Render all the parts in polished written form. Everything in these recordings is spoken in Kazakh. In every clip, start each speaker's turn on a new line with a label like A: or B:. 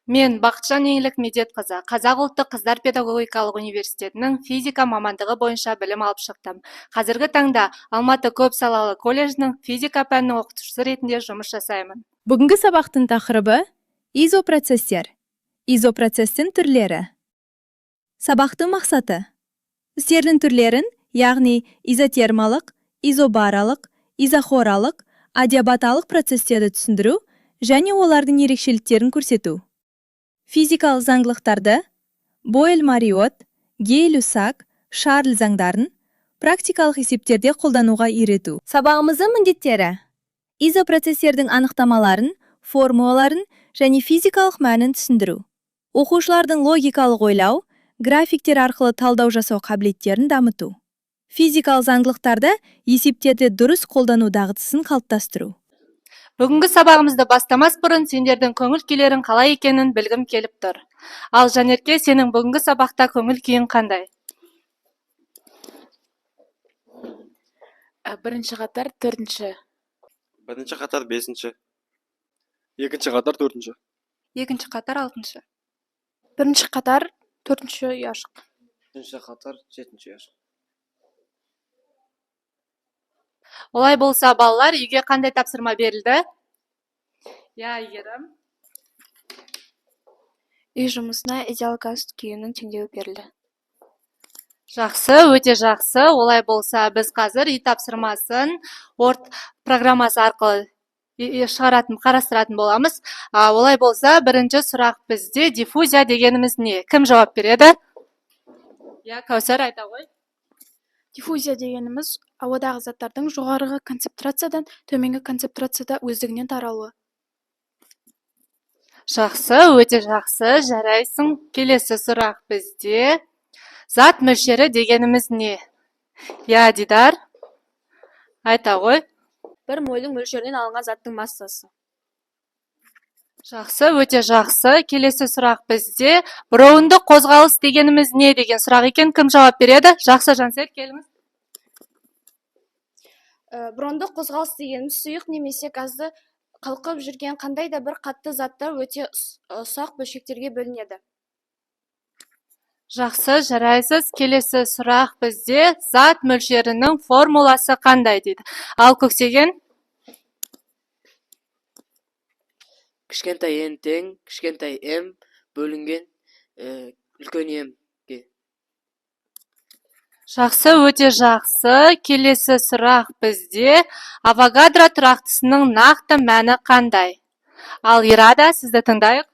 A: Мен Бақытжан Еңлік Медетқызы, Қазақ ұлттық қыздар педагогикалық университетінің физика мамандығы бойынша білім алып шықтым. Қазіргі таңда Алматы көпсалалы колледжінің физика пәнінің оқытушысы ретінде жұмыс жасаймын.
B: Бүгінгі сабақтың тақырыбы изопроцестер. Изопроцестің түрлері. Сабақтың мақсаты: істердің түрлерін, яғни изотермалық, изобаралық, изохоралық, адиабаталық процестерді түсіндіру және олардың ерекшеліктерін көрсету. Физикалық заңдылықтарды Бойль-Мариот, Гей-Люсак, Шарль заңдарын практикалық есептерде қолдануға үйрету. Сабағымыздың міндеттері: изопроцестердің анықтамаларын, формулаларын және физикалық мәнін түсіндіру. Оқушылардың логикалық ойлау, графиктер арқылы талдау жасау қабілеттерін дамыту. Физикалық заңдылықтарды есептерде дұрыс қолдану дағдысын қалыптастыру.
A: Бүгінгі сабағымызды бастамас бұрын сендердің көңіл күйлерің қалай екенін білгім келіп тұр. Ал Жанерке, сенің бүгінгі сабақта көңіл күйің қандай?
C: Бірінші қатар төртінші.
D: Бірінші қатар бесінші. Екінші қатар төртінші.
A: Екінші қатар алтыншы.
C: Бірінші қатар төртінші ұяшық.
D: Үшінші қатар жетінші ұяшық.
A: Олай болса, балалар, үйге қандай тапсырма берілді? Я, Айгерім.
C: Үй жұмысына идеал газ күйінің теңдеуі берілді.
A: Жақсы, өте жақсы. Олай болса, біз қазір үй тапсырмасын программасы арқылы қарастыратын боламыз. Олай болса, бірінші сұрақ бізде: диффузия дегеніміз не? Кім жауап береді? Я, Кәусар, айта ғой.
C: Диффузия дегеніміз ауадағы заттардың жоғарғы концентрациядан төменгі концентрацияда өздігінен таралуы.
A: Жақсы, өте жақсы, жарайсың. Келесі сұрақ бізде: зат мөлшері дегеніміз не? Я, Дидар, айта ғой.
C: Бір мольдің мөлшерінен алынған заттың массасы.
A: Жақсы, өте жақсы. Келесі сұрақ бізде: броундық қозғалыс дегеніміз не деген сұрақ екен. Кім жауап береді? Жақсы, Жансер, келіңіз.
C: Броундық қозғалыс дегеніміз сұйық немесе газды қалқып жүрген қандай да бір қатты заттар өте ұсақ бөлшектерге бөлінеді.
A: Жақсы, жарайсыз. Келесі сұрақ бізде: зат мөлшерінің формуласы қандай дейді. Ал Көксеген?
E: Кішкентай n тең кішкентай m бөлінген үлкен m-ге.
A: Жақсы, өте жақсы. Келесі сұрақ бізде: Авогадро тұрақтысының нақты мәні қандай? Ал Ирада, сізді тыңдайық.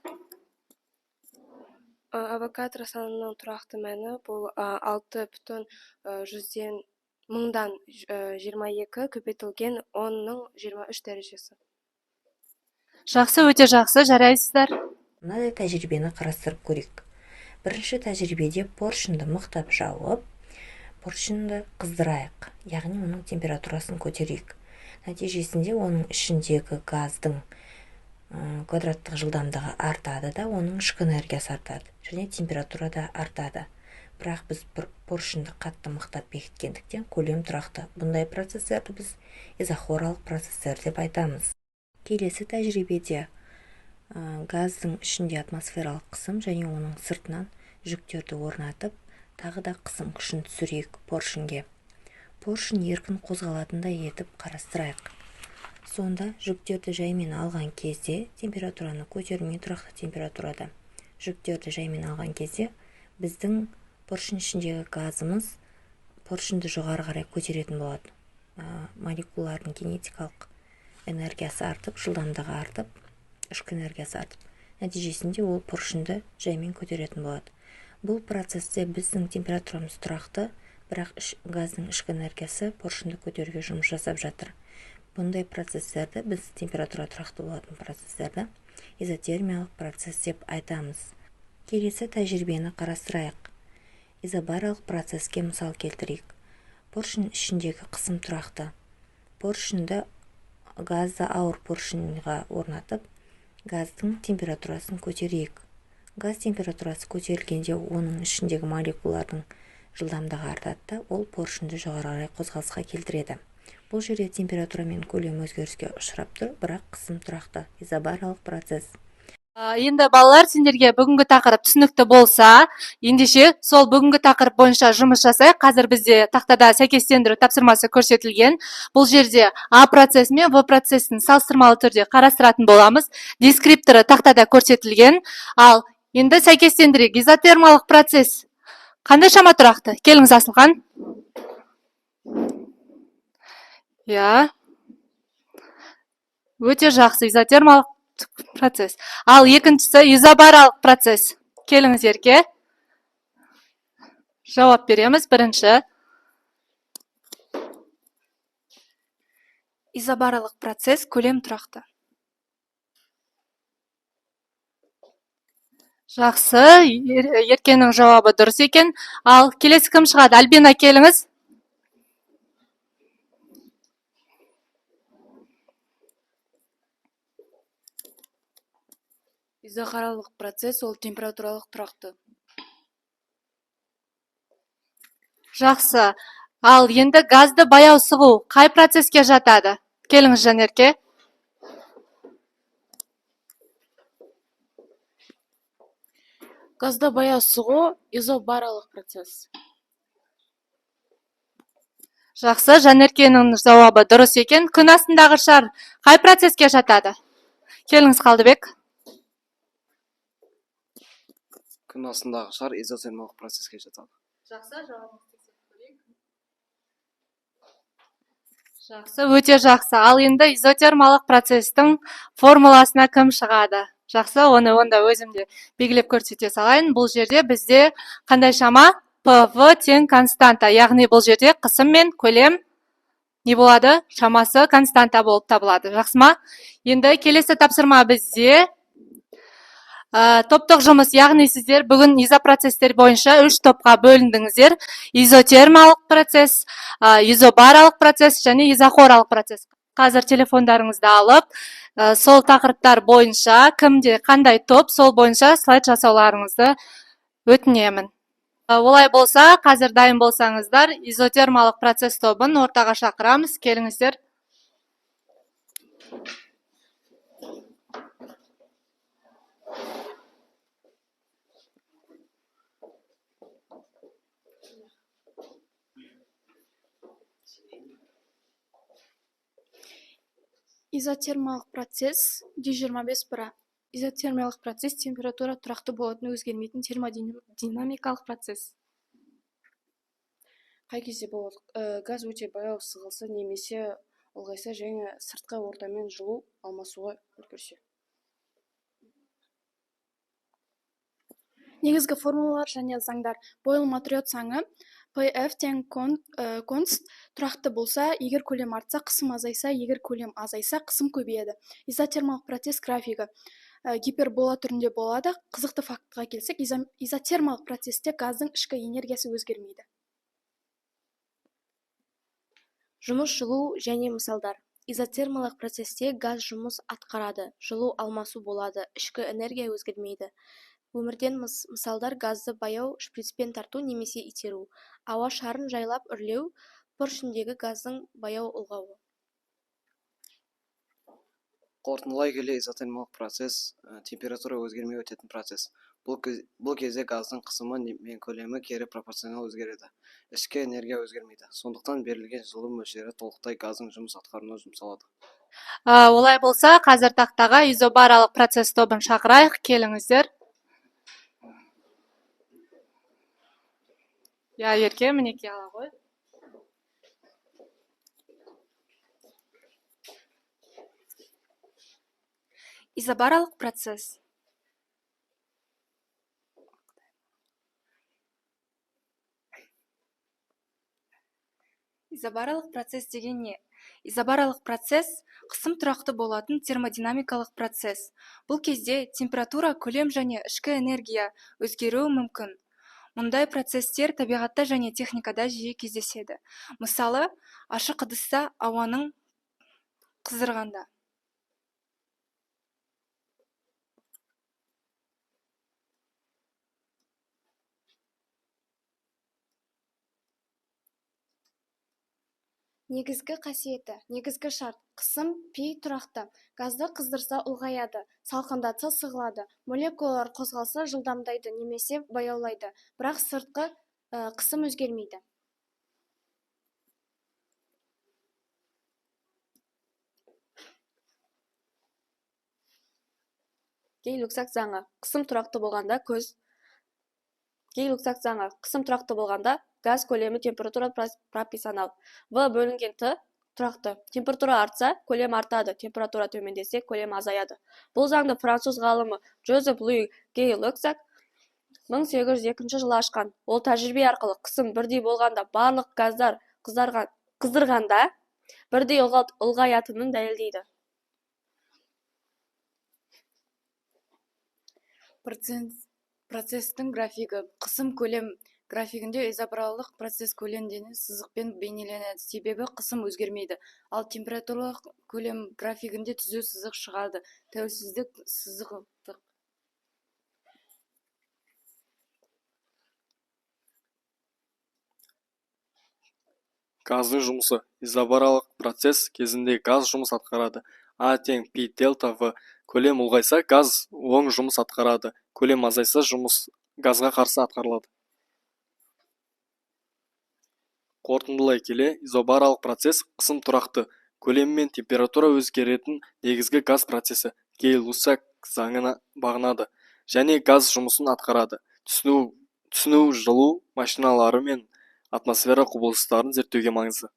F: Авогадро санының тұрақты мәні бұл 6,100 мыңдан 22 көбейтілген 10-ның 23 дәрежесі.
A: Жақсы, өте жақсы, жарайсыздар.
G: Мынадай тәжірибені қарастырып көрейік. Бірінші тәжірибеде поршынды мықтап жауып, поршынды қыздырайық, яғни оның температурасын көтерейік. Нәтижесінде оның ішіндегі газдың квадраттық жылдамдығы артады да, оның ішкі энергиясы артады және температура да артады. Бірақ біз поршынды қатты мықтап бекіткендіктен көлем тұрақты. Бұндай процестерді біз изохоралық процестер деп айтамыз. Келесі тәжірибеде газдың ішінде атмосфералық қысым және оның сыртынан жүктерді орнатып, тағы да қысым күшін түсірейік поршынге. Поршын еркін қозғалатындай етіп қарастырайық. Сонда жүктерді жаймен алған кезде температураны көтермей тұрақты температурада. Жүктерді жаймен алған кезде біздің поршын ішіндегі газымыз поршынды жоғары қарай көтеретін болады. Молекулалардың кинетикалық энергиясы артып, жылдамдығы артып, ішкі энергиясы артып. Нәтижесінде ол поршынды жаймен көтеретін болады. Бұл процесте біздің температурамыз тұрақты, бірақ газдың ішкі энергиясы поршынды көтеруге жұмыс жасап жатыр. Бұндай процестерді біз температура тұрақты болатын процестерді изотермиялық процесс деп айтамыз. Келесі тәжірибені қарастырайық. Изобаралық процеске мысал келтірейік. Поршын ішіндегі қысым тұрақты. Поршынды газды ауыр поршынға орнатып, газдың температурасын көтерейік. Газ температурасы көтерілгенде оның ішіндегі молекулалардың жылдамдығы артады да, ол поршынды жоғары қарай қозғалысқа келтіреді. Бұл жерде температура мен көлем өзгеріске ұшырап тұр, бірақ қысым тұрақты. Изобаралық процесс.
A: Енді балалар, сендерге бүгінгі тақырып түсінікті болса, ендеше сол бүгінгі тақырып бойынша жұмыс жасайық. Қазір бізде тақтада сәйкестендіру тапсырмасы көрсетілген. Бұл жерде А процесі мен В процесін салыстырмалы түрде қарастыратын боламыз. Дескрипторы тақтада көрсетілген. Ал енді сәйкестендірейік. Изотермалық процесс қандай шама тұрақты? Келіңіз, Асылхан. Иә. Өте жақсы, изотермалық процесс. Ал екіншісі изобаралық процесс. Келіңіз, Ерке. Жауап береміз. Бірінші.
F: Изобаралық процесс көлем тұрақты.
A: Жақсы, Еркенің жауабы дұрыс екен. Ал келесі кім шығады? Альбина, келіңіз.
C: Изохаралық процесс ол температуралық тұрақты.
A: Жақсы. Ал енді газды баяу сығу қай процесске жатады? Келіңіз, Жанерке.
C: Газды баяу сығу изобаралық процесс.
A: Жақсы, Жанеркенің жауабы дұрыс екен. Күн астындағы шар қай процесске жатады? Келіңіз, Қалдыбек.
D: Күн астындағы шар изотермалық процеске жатады.
A: Жақсы, Жақсы, өте жақсы. Ал енді изотермалық процестің формуласына кім шығады? Жақсы, оны онда өзімде белгілеп көрсете салайын. Бұл жерде бізде қандай шама? ПВ тең константа. Яғни бұл жерде қысым мен көлем не болады? Шамасы константа болып табылады. Жақсы ма? Енді келесі тапсырма бізде топтық жұмыс, яғни сіздер бүгін изопроцесстер бойынша 3 топқа бөліндіңіздер. Изотермалық процесс, изобаралық процесс және изохоралық процесс. Қазір телефондарыңызды алып, сол тақырыптар бойынша кімде қандай топ, сол бойынша слайд жасауларыңызды өтінемін. Олай болса, қазір дайын болсаңыздар, изотермалық процесс тобын ортаға шақырамыз. Келіңіздер.
C: Изотермалық процесс 125 бара. Изотермиялық процесс температура тұрақты болатын өзгермейтін термодинамикалық процесс. Қай кезде болады? Газ өте баяу сығылса немесе ұлғайса және сыртқы ортамен жылу алмасуға үлгерсе. Негізгі формулалар және заңдар. Бойл-Матрёт заңы PF тең конст тұрақты болса, егер көлем артса, қысым азайса, егер көлем азайса, қысым көбейеді. Изотермалық процесс графигі гипербола түрінде болады. Қызықты фактыға келсек, изотермалық процесте газдың ішкі энергиясы өзгермейді.
F: Жұмыс, жылу және мысалдар. Изотермалық процесте газ жұмыс атқарады, жылу алмасу болады, ішкі энергия өзгермейді. Өмірден мысалдар: газды баяу шприцпен тарту немесе итеру, ауа шарын жайлап үрлеу, поршендегі газдың баяу ұлғауы.
D: Қорытындылай келе, изотермалық процесс температура өзгермей өтетін процесс. Бұл кезде газдың қысымы мен көлемі кері пропорционал өзгереді. Ішкі энергия өзгермейді. Сондықтан берілген жылу мөлшері толықтай газдың жұмыс атқаруына жұмсалады.
A: Олай болса, қазір тақтаға изобаралық процесс тобын шақырайық. Келіңіздер. Ерке, мінеке ала ғой.
F: Изобаралық процесс. Изобаралық процесс деген не? Изобаралық процесс қысым тұрақты болатын термодинамикалық процесс. Бұл кезде температура, көлем және ішкі энергия өзгеруі мүмкін. Мұндай процесстер табиғатта және техникада жиі кездеседі. Мысалы, ашық ыдыста ауаның қыздырғанда.
C: Негізгі қасиеті, негізгі шарт, қысым пи тұрақты. Газды қыздырса ұлғаяды, салқындатса сығылады. Молекулалар қозғалса жылдамдайды немесе баяулайды, бірақ сыртқы қысым өзгермейді.
H: Гей-Луксак заңы. Қысым тұрақты болғанда газ көлемі температура пропорционал. В бөлінген Т тұрақты. Температура артса, көлем артады, температура төмендесе, көлем азаяды. Бұл заңды француз ғалымы Жозеф Луи Гей-Луксак 1802 жылы ашқан. Ол тәжірибе арқылы қысым бірдей болғанда барлық газдар қыздырғанда бірдей ұлғаятынын дәлелдейді.
F: Процестің графигі. Қысым көлем графигінде изобарлық процесс көлемдені сызықпен бейнеленеді, себебі қысым өзгермейді. Ал температуралық көлем графигінде түзу сызық шығады. Тәуелсіздік сызықтық.
I: Газдың жұмысы. Изобарлық процесс кезінде газ жұмыс атқарады. А тең пи дельта В. Көлем ұлғайса, газ оң жұмыс атқарады. Көлем азайса, жұмыс газға қарсы атқарылады. Қорытындылай келе, изобарлық процесс қысым тұрақты. Көлем мен температура өзгеретін негізгі газ процесі Гей-Луксак заңына бағынады. Және газ жұмысын атқарады. Түсіну жылу машиналары мен атмосфера құбылыстарын зерттеуге маңызды.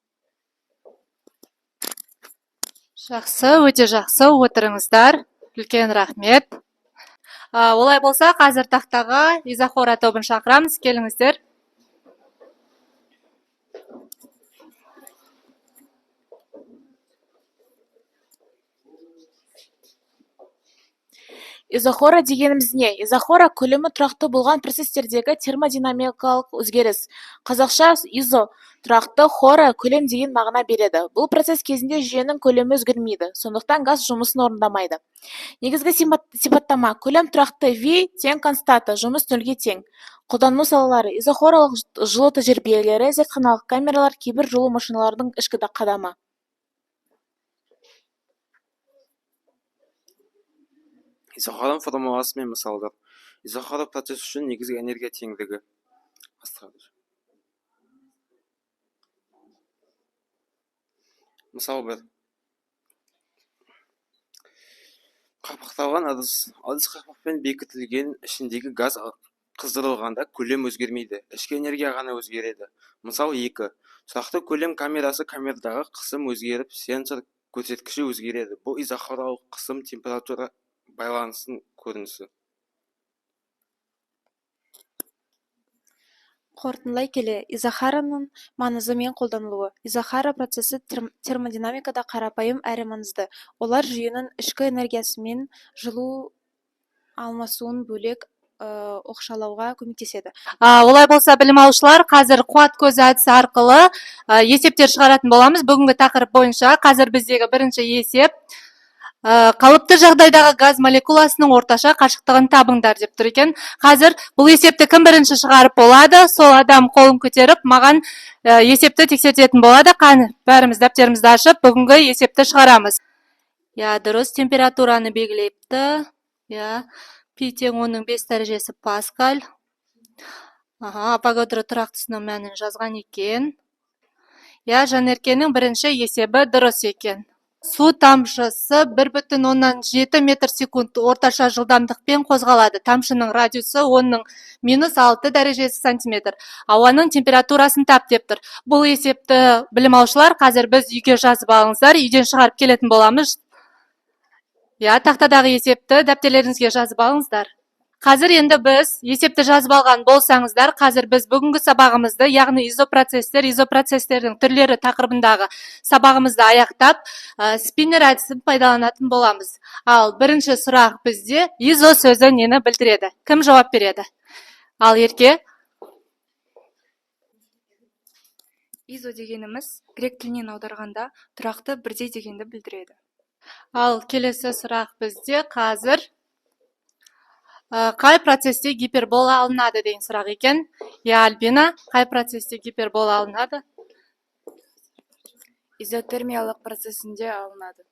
A: Жақсы, өте жақсы, отырыңыздар. Үлкен рахмет. Олай болса, қазір тақтаға изохора тобын шақырамыз, келіңіздер.
J: Изохора дегеніміз не? Изохора көлемі тұрақты болған процестердегі термодинамикалық өзгеріс. Қазақша изо тұрақты, хора көлем деген мағына береді. Бұл процесс кезінде жүйенің көлемі өзгермейді, сондықтан газ жұмысын орындамайды. Негізгі сипаттама: көлем тұрақты, V тең константа, жұмыс нөлге тең. Қолдану салалары: изохоралық жылу тәжірибелері, зертханалық камералар, кейбір жылу машиналарының ішкі қадамы.
K: Изохора формуласы мен мысалдар. Изохора процесс үшін негізгі энергия теңдігі. Мысал 1. Қапақталған ыдыс қақпақпен бекітілген ішіндегі газ қыздырылғанда көлем өзгермейді, ішкі энергия ғана өзгереді. Мысал 2. Тұрақты көлем камерасы камерадағы қысым өзгеріп, сенсор көрсеткіші өзгереді. Бұл изохоралық қысым температура байланысын көрінісі.
J: Қорытындылай келе, изохараның маңызы мен қолданылуы. Изохара процесі термодинамикада қарапайым әрі маңызды. Олар жүйенің ішкі энергиясы мен жылу алмасуын бөлек оқшалауға көмектеседі.
A: Олай болса, білім алушылар, қазір қуат көзі әдісі арқылы есептер шығаратын боламыз. Бүгінгі тақырып бойынша қазір біздегі бірінші есеп: қалыпты жағдайдағы газ молекуласының орташа қашықтығын табыңдар деп тұр екен. Қазір бұл есепті кім бірінші шығарып болады? Сол адам қолын көтеріп, маған есепті тексертетін болады. Бәріміз дәптерімізді ашып, бүгінгі есепті шығарамыз. Дұрыс, температураны белгілепті. Пи тең 5 дәрежесі паскаль. Апогеодро тұрақтысының мәнін жазған екен. Жанеркенің бірінші есебі дұрыс екен. Су тамшысы 1,7 метр секунд орташа жылдамдықпен қозғалады. Тамшының радиусы оның -6 дәрежесі сантиметр. Ауаның температурасын тап деп тұр. Бұл есепті білім алушылар, қазір біз үйге жазып алыңыздар, үйден шығарып келетін боламыз. Тақтадағы есепті дәптерлеріңізге жазып алыңыздар. Қазір енді біз есепті жазып алған болсаңыздар, қазір біз бүгінгі сабағымызды, яғни изопроцестердің түрлері тақырыбындағы сабағымызды аяқтап, спиннер әдісін пайдаланатын боламыз. Ал бірінші сұрақ бізде изо сөзі нені білдіреді? Кім жауап береді? Ал Ерке?
F: Изо дегеніміз грек тілінен аударғанда тұрақты, бірдей дегенді білдіреді.
A: Ал келесі сұрақ бізде қазір қай процесте гипербола алынады деген сұрақ екен. Альбина, қай процесте гипербола алынады?
F: изотермиялық процесінде алынады.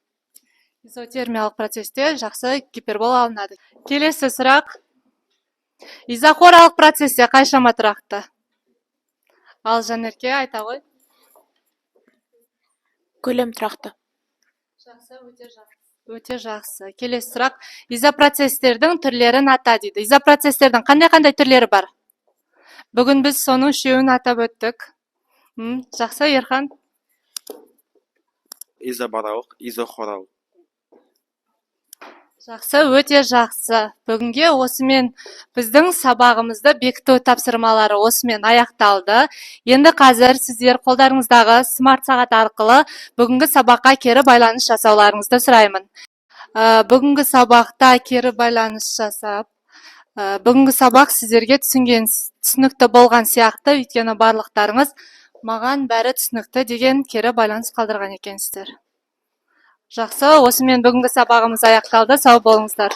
A: Изотермиялық процесте жақсы гипербол алынады. Келесі сұрақ. Изохоралық процесте қаншама тұрақты? Ал Жанерке айта ғой.
J: Көлем тұрақты.
A: Жақсы, өте жақсы. Келесі сұрақ. Изопроцестердің түрлерін ата дейді. Изопроцестердің қандай түрлері бар? Бүгін біз соның үшеуін атап өттік. Жақсы, Ерхан.
K: Изобаралық, изохоралық.
A: Жақсы, өте жақсы. Бүгінге осымен біздің сабағымызды бекіту тапсырмалары осымен аяқталды. Енді қазір сіздер қолдарыңыздағы смарт сағат арқылы бүгінгі сабаққа кері байланыс жасауларыңызды сұраймын. Бүгінгі сабақта кері байланыс жасап, бүгінгі сабақ сіздерге түсінікті болған сияқты, өйткені барлықтарыңыз маған бәрі түсінікті деген кері байланыс қалдырған екенсіздер. Жақсы, осымен бүгінгі сабағымыз аяқталды. Сау болыңыздар.